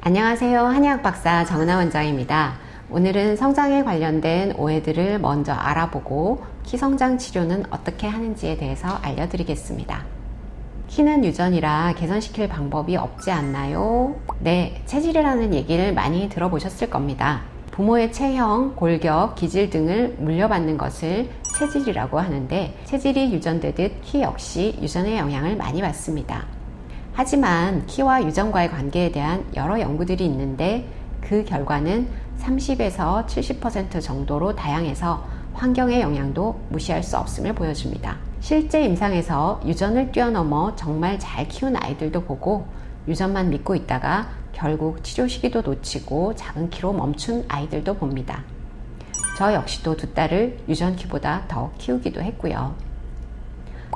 안녕하세요. 한의학 박사 정은하 원장입니다. 오늘은 성장에 관련된 오해들을 먼저 알아보고 키 성장 치료는 어떻게 하는지에 대해서 알려드리겠습니다. 키는 유전이라 개선시킬 방법이 없지 않나요? 네, 체질이라는 얘기를 많이 들어보셨을 겁니다. 부모의 체형, 골격, 기질 등을 물려받는 것을 체질이라고 하는데, 체질이 유전되듯 키 역시 유전의 영향을 많이 받습니다. 하지만 키와 유전과의 관계에 대한 여러 연구들이 있는데, 그 결과는 30에서 70% 정도로 다양해서 환경의 영향도 무시할 수 없음을 보여줍니다. 실제 임상에서 유전을 뛰어넘어 정말 잘 키운 아이들도 보고, 유전만 믿고 있다가 결국 치료 시기도 놓치고 작은 키로 멈춘 아이들도 봅니다. 저 역시도 두 딸을 유전 키보다 더 키우기도 했고요.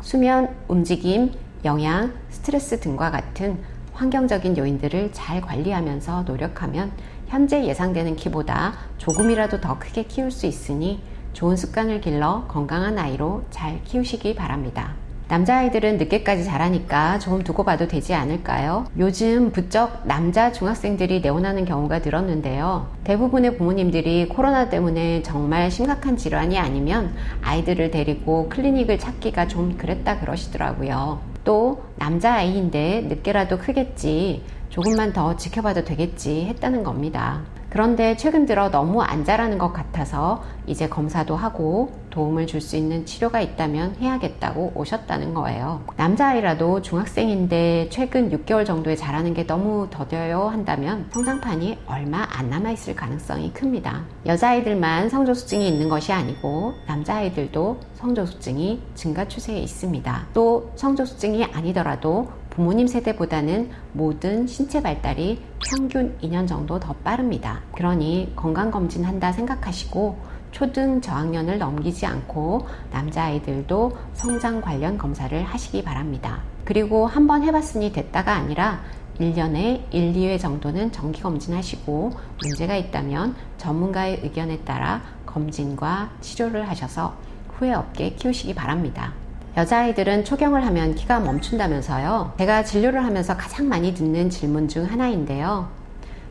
수면, 움직임, 영양, 스트레스 등과 같은 환경적인 요인들을 잘 관리하면서 노력하면 현재 예상되는 키보다 조금이라도 더 크게 키울 수 있으니 좋은 습관을 길러 건강한 아이로 잘 키우시기 바랍니다. 남자아이들은 늦게까지 자라니까 조금 두고 봐도 되지 않을까요? 요즘 부쩍 남자 중학생들이 내원하는 경우가 늘었는데요. 대부분의 부모님들이 코로나 때문에 정말 심각한 질환이 아니면 아이들을 데리고 클리닉을 찾기가 좀 그랬다 그러시더라고요. 또 남자아이인데 늦게라도 크겠지, 조금만 더 지켜봐도 되겠지 했다는 겁니다. 그런데 최근 들어 너무 안 자라는 것 같아서 이제 검사도 하고 도움을 줄 수 있는 치료가 있다면 해야겠다고 오셨다는 거예요. 남자아이라도 중학생인데 최근 6개월 정도에 자라는 게 너무 더뎌요 한다면 성장판이 얼마 안 남아있을 가능성이 큽니다. 여자아이들만 성조수증이 있는 것이 아니고 남자아이들도 성조수증이 증가 추세에 있습니다. 또 성조수증이 아니더라도 부모님 세대보다는 모든 신체 발달이 평균 2년 정도 더 빠릅니다. 그러니 건강검진한다 생각하시고 초등 저학년을 넘기지 않고 남자아이들도 성장 관련 검사를 하시기 바랍니다. 그리고 한번 해봤으니 됐다가 아니라 1년에 1, 2회 정도는 정기검진 하시고 문제가 있다면 전문가의 의견에 따라 검진과 치료를 하셔서 후회 없게 키우시기 바랍니다. 여자아이들은 초경을 하면 키가 멈춘다면서요. 제가 진료를 하면서 가장 많이 듣는 질문 중 하나인데요.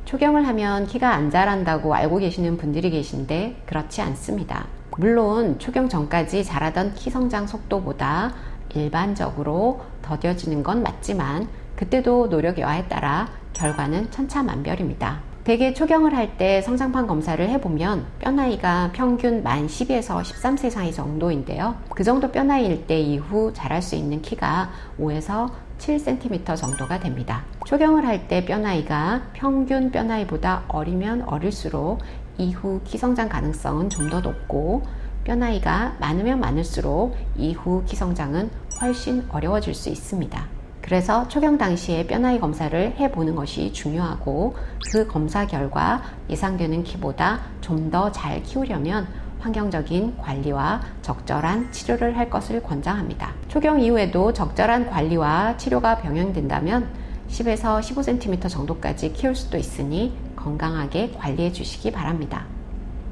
초경을 하면 키가 안 자란다고 알고 계시는 분들이 계신데 그렇지 않습니다. 물론 초경 전까지 자라던 키 성장 속도보다 일반적으로 더뎌지는 건 맞지만 그때도 노력 여하에 따라 결과는 천차만별입니다. 대개 초경을 할 때 성장판 검사를 해보면 뼈나이가 평균 만 12에서 13세 사이 정도인데요. 그 정도 뼈나이일 때 이후 자랄 수 있는 키가 5에서 7cm 정도가 됩니다. 초경을 할 때 뼈나이가 평균 뼈나이보다 어리면 어릴수록 이후 키 성장 가능성은 좀 더 높고, 뼈나이가 많으면 많을수록 이후 키 성장은 훨씬 어려워질 수 있습니다. 그래서 초경 당시에 뼈나이 검사를 해보는 것이 중요하고, 그 검사 결과 예상되는 키보다 좀 더 잘 키우려면 환경적인 관리와 적절한 치료를 할 것을 권장합니다. 초경 이후에도 적절한 관리와 치료가 병행된다면 10에서 15cm 정도까지 키울 수도 있으니 건강하게 관리해 주시기 바랍니다.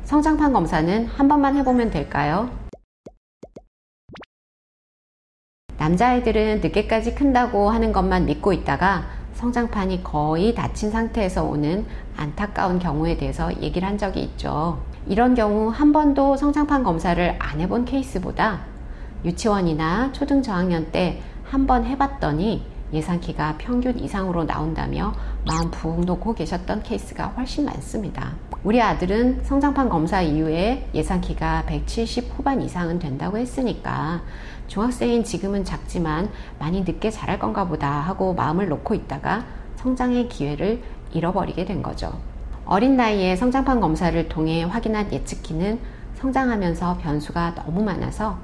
성장판 검사는 한 번만 해보면 될까요? 남자아이들은 늦게까지 큰다고 하는 것만 믿고 있다가 성장판이 거의 닫힌 상태에서 오는 안타까운 경우에 대해서 얘기를 한 적이 있죠. 이런 경우 한 번도 성장판 검사를 안 해본 케이스보다 유치원이나 초등 저학년 때 한 번 해봤더니 예상키가 평균 이상으로 나온다며 마음 푹 놓고 계셨던 케이스가 훨씬 많습니다. 우리 아들은 성장판 검사 이후에 예상키가 170 후반 이상은 된다고 했으니까 중학생인 지금은 작지만 많이 늦게 자랄 건가 보다 하고 마음을 놓고 있다가 성장의 기회를 잃어버리게 된 거죠. 어린 나이에 성장판 검사를 통해 확인한 예측키는 성장하면서 변수가 너무 많아서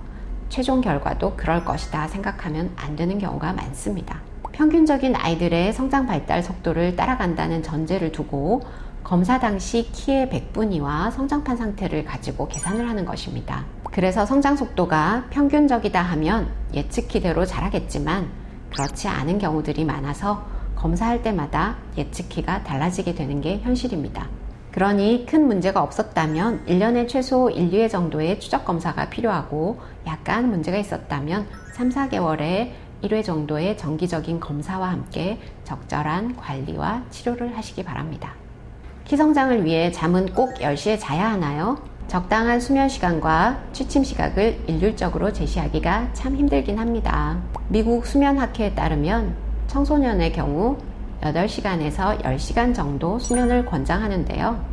최종 결과도 그럴 것이다 생각하면 안 되는 경우가 많습니다. 평균적인 아이들의 성장 발달 속도를 따라간다는 전제를 두고 검사 당시 키의 백분위와 성장판 상태를 가지고 계산을 하는 것입니다. 그래서 성장 속도가 평균적이다 하면 예측키대로 자라겠지만 그렇지 않은 경우들이 많아서 검사할 때마다 예측키가 달라지게 되는 게 현실입니다. 그러니 큰 문제가 없었다면 1년에 최소 1, 2회 정도의 추적 검사가 필요하고, 약간 문제가 있었다면 3, 4개월에 1회 정도의 정기적인 검사와 함께 적절한 관리와 치료를 하시기 바랍니다. 키 성장을 위해 잠은 꼭 10시에 자야 하나요? 적당한 수면 시간과 취침 시각을 일률적으로 제시하기가 참 힘들긴 합니다. 미국 수면학회에 따르면 청소년의 경우 8시간에서 10시간 정도 수면을 권장하는데요.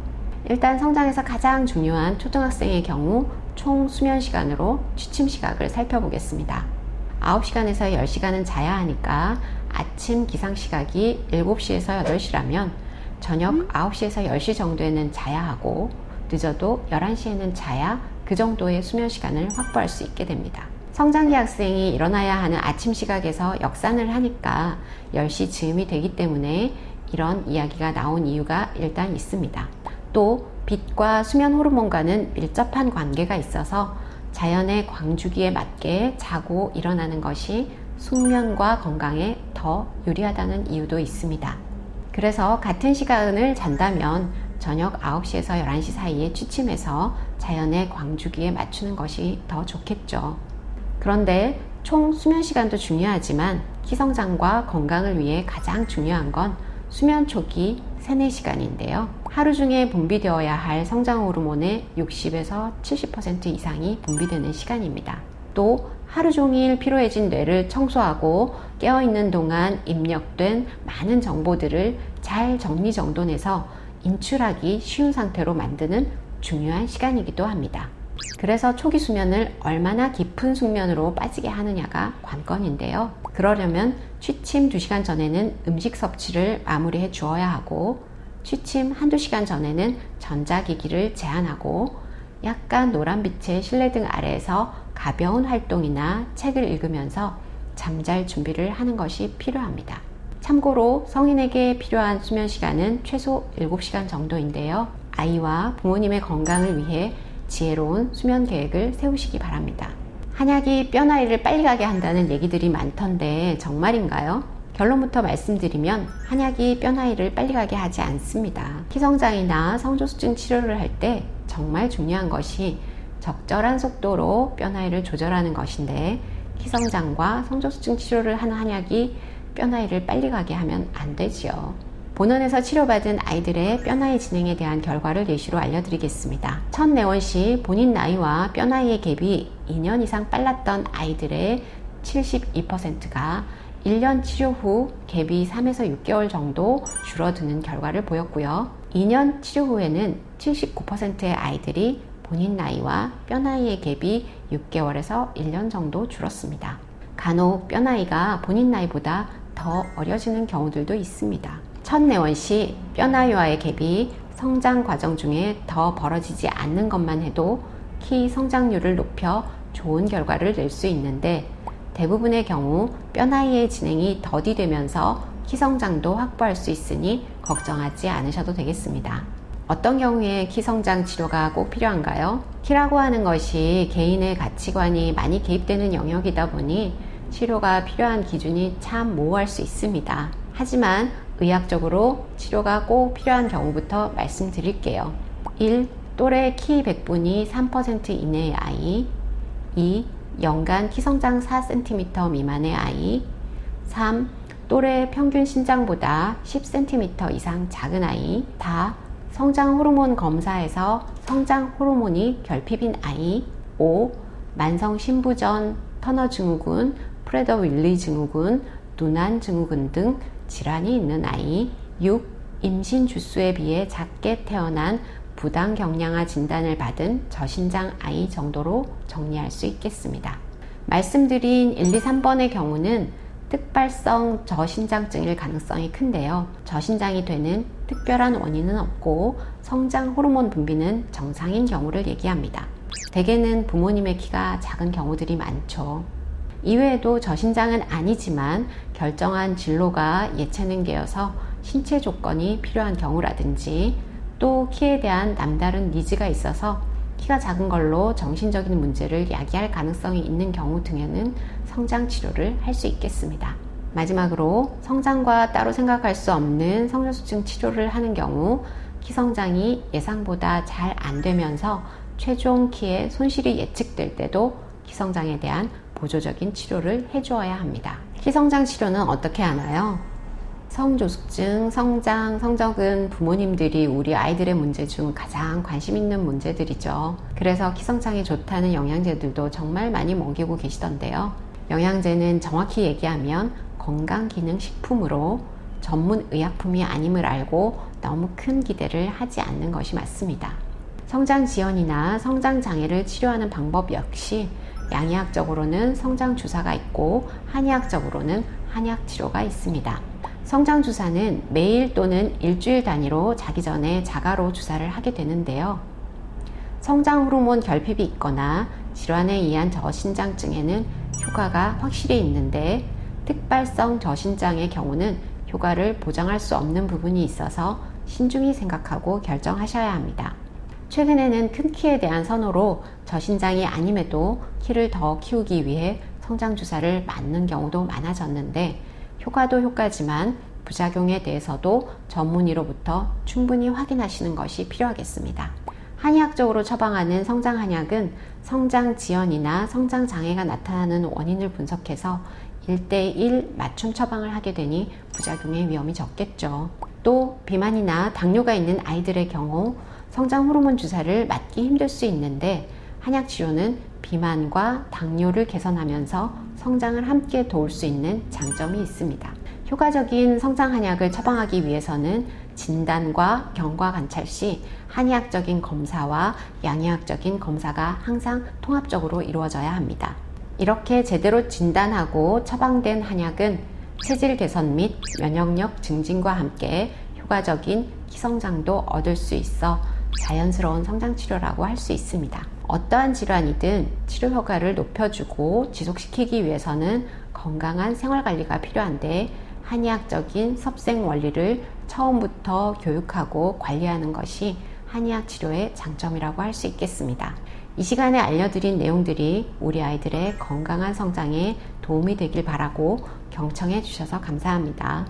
일단 성장에서 가장 중요한 초등학생의 경우 총 수면 시간으로 취침 시각을 살펴보겠습니다. 9시간에서 10시간은 자야 하니까 아침 기상 시각이 7시에서 8시라면 저녁 9시에서 10시 정도에는 자야 하고 늦어도 11시에는 자야 그 정도의 수면 시간을 확보할 수 있게 됩니다. 성장기 학생이 일어나야 하는 아침 시각에서 역산을 하니까 10시 즈음이 되기 때문에 이런 이야기가 나온 이유가 일단 있습니다. 또 빛과 수면 호르몬과는 밀접한 관계가 있어서 자연의 광주기에 맞게 자고 일어나는 것이 숙면과 건강에 더 유리하다는 이유도 있습니다. 그래서 같은 시간을 잔다면 저녁 9시에서 11시 사이에 취침해서 자연의 광주기에 맞추는 것이 더 좋겠죠. 그런데 총 수면 시간도 중요하지만 키 성장과 건강을 위해 가장 중요한 건 수면 초기 3-4시간인데요. 하루 중에 분비되어야 할 성장 호르몬의 60에서 70% 이상이 분비되는 시간입니다. 또 하루 종일 피로해진 뇌를 청소하고 깨어있는 동안 입력된 많은 정보들을 잘 정리정돈해서 인출하기 쉬운 상태로 만드는 중요한 시간이기도 합니다. 그래서 초기 수면을 얼마나 깊은 숙면으로 빠지게 하느냐가 관건인데요. 그러려면 취침 2시간 전에는 음식 섭취를 마무리해 주어야 하고 취침 1-2시간 전에는 전자기기를 제한하고 약간 노란빛의 실내등 아래에서 가벼운 활동이나 책을 읽으면서 잠잘 준비를 하는 것이 필요합니다. 참고로 성인에게 필요한 수면 시간은 최소 7시간 정도인데요. 아이와 부모님의 건강을 위해 지혜로운 수면 계획을 세우시기 바랍니다. 한약이 뼈 나이를 빨리 가게 한다는 얘기들이 많던데 정말인가요? 결론부터 말씀드리면 한약이 뼈 나이를 빨리 가게 하지 않습니다. 키성장이나 성조수증 치료를 할 때 정말 중요한 것이 적절한 속도로 뼈 나이를 조절하는 것인데 키성장과 성조수증 치료를 하는 한약이 뼈 나이를 빨리 가게 하면 안 되지요. 본원에서 치료받은 아이들의 뼈 나이 진행에 대한 결과를 예시로 알려드리겠습니다. 첫 내원 시 본인 나이와 뼈 나이의 갭이 2년 이상 빨랐던 아이들의 72%가 1년 치료 후 갭이 3에서 6개월 정도 줄어드는 결과를 보였고요. 2년 치료 후에는 79%의 아이들이 본인 나이와 뼈 나이의 갭이 6개월에서 1년 정도 줄었습니다. 간혹 뼈 나이가 본인 나이보다 더 어려지는 경우들도 있습니다. 첫 내원 시 뼈 나이와의 갭이 성장 과정 중에 더 벌어지지 않는 것만 해도 키 성장률을 높여 좋은 결과를 낼 수 있는데 대부분의 경우 뼈 나이의 진행이 더디되면서 키 성장도 확보할 수 있으니 걱정하지 않으셔도 되겠습니다. 어떤 경우에 키 성장 치료가 꼭 필요한가요? 키라고 하는 것이 개인의 가치관이 많이 개입되는 영역이다 보니 치료가 필요한 기준이 참 모호할 수 있습니다. 하지만 의학적으로 치료가 꼭 필요한 경우부터 말씀드릴게요. 1. 또래 키 100분이 3% 이내의 아이. 2. 연간 키성장 4cm 미만의 아이. 3. 또래 평균 신장보다 10cm 이상 작은 아이. 4. 성장 호르몬 검사에서 성장 호르몬이 결핍인 아이. 5. 만성 신부전, 터너 증후군, 프레더 윌리 증후군, 누난 증후군 등 질환이 있는 아이. 6. 임신 주수에 비해 작게 태어난 부당 경량화 진단을 받은 저신장 아이 정도로 정리할 수 있겠습니다. 말씀드린 1, 2, 3번의 경우는 특발성 저신장증일 가능성이 큰데요. 저신장이 되는 특별한 원인은 없고 성장 호르몬 분비는 정상인 경우를 얘기합니다. 대개는 부모님의 키가 작은 경우들이 많죠. 이외에도 저신장은 아니지만 결정한 진로가 예체능계여서 신체 조건이 필요한 경우라든지 또 키에 대한 남다른 니즈가 있어서 키가 작은 걸로 정신적인 문제를 야기할 가능성이 있는 경우 등에는 성장 치료를 할 수 있겠습니다. 마지막으로 성장과 따로 생각할 수 없는 성조수증 치료를 하는 경우 키 성장이 예상보다 잘 안 되면서 최종 키에 손실이 예측될 때도 키 성장에 대한 보조적인 치료를 해주어야 합니다. 키성장 치료는 어떻게 하나요? 성조숙증, 성장, 성적은 부모님들이 우리 아이들의 문제 중 가장 관심 있는 문제들이죠. 그래서 키성장에 좋다는 영양제들도 정말 많이 먹이고 계시던데요. 영양제는 정확히 얘기하면 건강기능식품으로 전문 의약품이 아님을 알고 너무 큰 기대를 하지 않는 것이 맞습니다. 성장지연이나 성장장애를 치료하는 방법 역시 양의학적으로는 성장주사가 있고 한의학적으로는 한약치료가 있습니다. 성장주사는 매일 또는 일주일 단위로 자기 전에 자가로 주사를 하게 되는데요. 성장호르몬 결핍이 있거나 질환에 의한 저신장증에는 효과가 확실히 있는데 특발성 저신장의 경우는 효과를 보장할 수 없는 부분이 있어서 신중히 생각하고 결정하셔야 합니다. 최근에는 큰 키에 대한 선호로 저신장이 아님에도 키를 더 키우기 위해 성장주사를 맞는 경우도 많아졌는데 효과도 효과지만 부작용에 대해서도 전문의로부터 충분히 확인하시는 것이 필요하겠습니다. 한의학적으로 처방하는 성장한약은 성장지연이나 성장장애가 나타나는 원인을 분석해서 1:1 맞춤 처방을 하게 되니 부작용의 위험이 적겠죠. 또 비만이나 당뇨가 있는 아이들의 경우 성장 호르몬 주사를 맞기 힘들 수 있는데 한약치료는 비만과 당뇨를 개선하면서 성장을 함께 도울 수 있는 장점이 있습니다. 효과적인 성장 한약을 처방하기 위해서는 진단과 경과 관찰 시 한의학적인 검사와 양의학적인 검사가 항상 통합적으로 이루어져야 합니다. 이렇게 제대로 진단하고 처방된 한약은 체질 개선 및 면역력 증진과 함께 효과적인 키성장도 얻을 수 있어 자연스러운 성장치료라고 할 수 있습니다. 어떠한 질환이든 치료 효과를 높여주고 지속시키기 위해서는 건강한 생활관리가 필요한데 한의학적인 섭생 원리를 처음부터 교육하고 관리하는 것이 한의학 치료의 장점이라고 할 수 있겠습니다. 이 시간에 알려드린 내용들이 우리 아이들의 건강한 성장에 도움이 되길 바라고 경청해 주셔서 감사합니다.